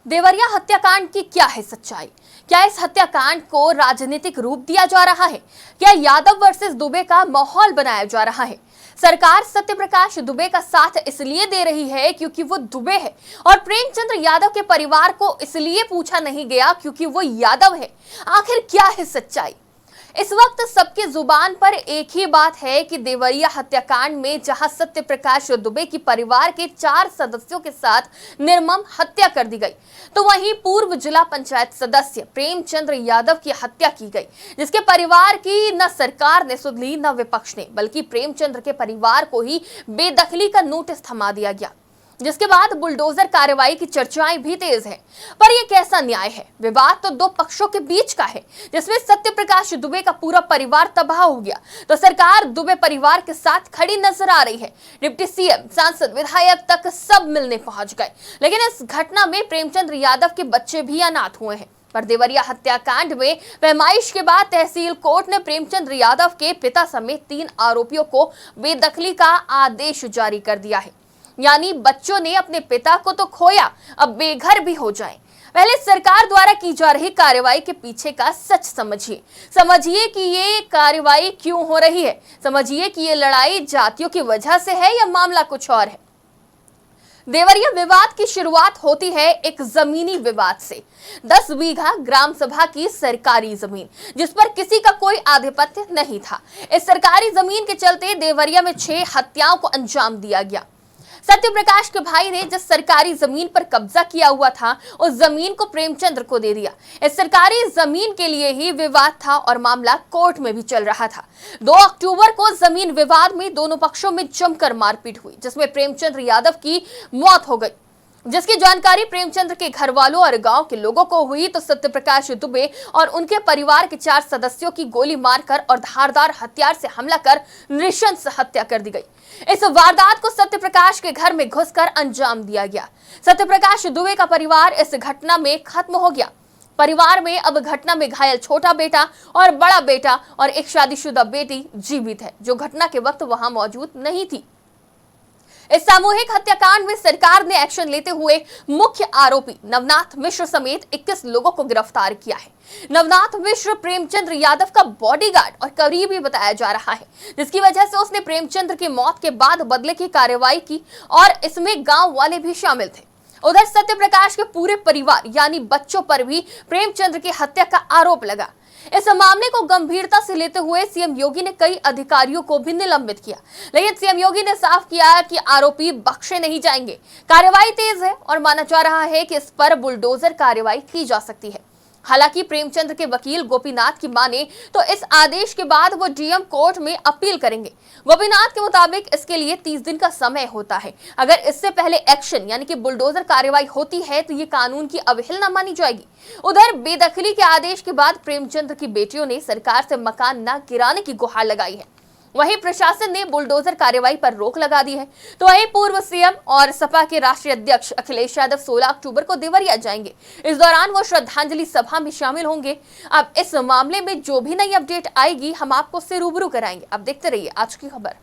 देवरिया हत्याकांड की क्या है सच्चाई? क्या इस हत्याकांड को राजनीतिक रूप दिया जा रहा है? क्या यादव वर्सेस दुबे का माहौल बनाया जा रहा है? सरकार सत्यप्रकाश दुबे का साथ इसलिए दे रही है क्योंकि वो दुबे है, और प्रेमचंद्र यादव के परिवार को इसलिए पूछा नहीं गया क्योंकि वो यादव है। आखिर क्या है सच्चाई? इस वक्त सबके जुबान पर एक ही बात है कि देवरिया हत्याकांड में जहां सत्यप्रकाश दुबे की परिवार के 4 सदस्यों के साथ निर्मम हत्या कर दी गई, तो वहीं पूर्व जिला पंचायत सदस्य प्रेमचंद्र यादव की हत्या की गई, जिसके परिवार की न सरकार ने सुध ली न विपक्ष ने, बल्कि प्रेमचंद्र के परिवार को ही बेदखली का नोटिस थमा दिया गया, जिसके बाद बुलडोजर कार्रवाई की चर्चाएं भी तेज है। पर यह कैसा न्याय है? विवाद तो 2 पक्षों के बीच का है, जिसमें सत्यप्रकाश दुबे का पूरा परिवार तबाह हो गया, तो सरकार दुबे परिवार के साथ खड़ी नजर आ रही है। डिप्टी सीएम, सांसद, विधायक तक सब मिलने पहुंच गए, लेकिन इस घटना में प्रेमचंद्र यादव के बच्चे भी अनाथ हुए हैं। पर देवरिया हत्याकांड में पैमाइश के बाद तहसील कोर्ट ने प्रेमचंद्र यादव के पिता समेत 3 आरोपियों को बेदखली का आदेश जारी कर दिया है। यानी बच्चों ने अपने पिता को तो खोया, अब बेघर भी हो जाएं। पहले सरकार द्वारा की जा रही कार्रवाई के पीछे का सच समझिए कि ये कार्रवाई क्यों हो रही है। समझिए कि ये लड़ाई जातियों की वजह से है या मामला कुछ और है। देवरिया विवाद की शुरुआत होती है एक जमीनी विवाद से। 10 बीघा ग्राम सभा की सरकारी जमीन, जिस पर किसी का कोई आधिपत्य नहीं था। इस सरकारी जमीन के चलते देवरिया में 6 हत्याओं को अंजाम दिया गया। सत्यप्रकाश के भाई ने जिस सरकारी जमीन पर कब्जा किया हुआ था, उस जमीन को प्रेमचंद्र को दे दिया। इस सरकारी जमीन के लिए ही विवाद था और मामला कोर्ट में भी चल रहा था। 2 अक्टूबर को जमीन विवाद में दोनों पक्षों में जमकर मारपीट हुई, जिसमें प्रेमचंद्र यादव की मौत हो गई। जिसकी जानकारी प्रेमचंद्र के घर वालों और गांव के लोगों को हुई, तो सत्यप्रकाश दुबे और उनके परिवार के 4 सदस्यों की गोली मारकर और धारदार हथियार से हमला कर नृशंस हत्या कर दी गई। इस वारदात को सत्यप्रकाश के घर में घुसकर अंजाम दिया गया। सत्यप्रकाश दुबे का परिवार इस घटना में खत्म हो गया। परिवार में अब घटना में घायल छोटा बेटा और बड़ा बेटा और एक शादीशुदा बेटी जीवित है, जो घटना के वक्त वहां मौजूद नहीं थी। इस सामूहिक हत्याकांड में सरकार ने एक्शन लेते हुए मुख्य आरोपी नवनाथ मिश्र समेत 21 लोगों को गिरफ्तार किया है। नवनाथ मिश्र प्रेमचंद्र यादव का बॉडीगार्ड और करीबी बताया जा रहा है, जिसकी वजह से उसने प्रेमचंद्र की मौत के बाद बदले की कार्रवाई की और इसमें गांव वाले भी शामिल थे। उधर सत्यप्रकाश के पूरे परिवार यानी बच्चों पर भी प्रेमचंद्र की हत्या का आरोप लगा। इस मामले को गंभीरता से लेते हुए सीएम योगी ने कई अधिकारियों को भी निलंबित किया, लेकिन सीएम योगी ने साफ किया कि आरोपी बख्शे नहीं जाएंगे। कार्रवाई तेज है और माना जा रहा है कि इस पर बुलडोजर कार्रवाई की जा सकती है। हालांकि प्रेमचंद्र के वकील गोपीनाथ की माने तो इस आदेश के बाद वो डीएम कोर्ट में अपील करेंगे। गोपीनाथ के मुताबिक इसके लिए 30 दिन का समय होता है। अगर इससे पहले एक्शन यानी कि बुलडोजर कार्रवाई होती है तो ये कानून की अवहेलना मानी जाएगी। उधर बेदखली के आदेश के बाद प्रेमचंद्र की बेटियों ने सरकार से मकान न गिराने की गुहार लगाई है। वहीं प्रशासन ने बुलडोजर कार्रवाई पर रोक लगा दी है। तो वहीं पूर्व सीएम और सपा के राष्ट्रीय अध्यक्ष अखिलेश यादव 16 अक्टूबर को देवरिया जाएंगे। इस दौरान वो श्रद्धांजलि सभा में शामिल होंगे। अब इस मामले में जो भी नई अपडेट आएगी हम आपको उससे रूबरू कराएंगे। अब देखते रहिए आज की खबर।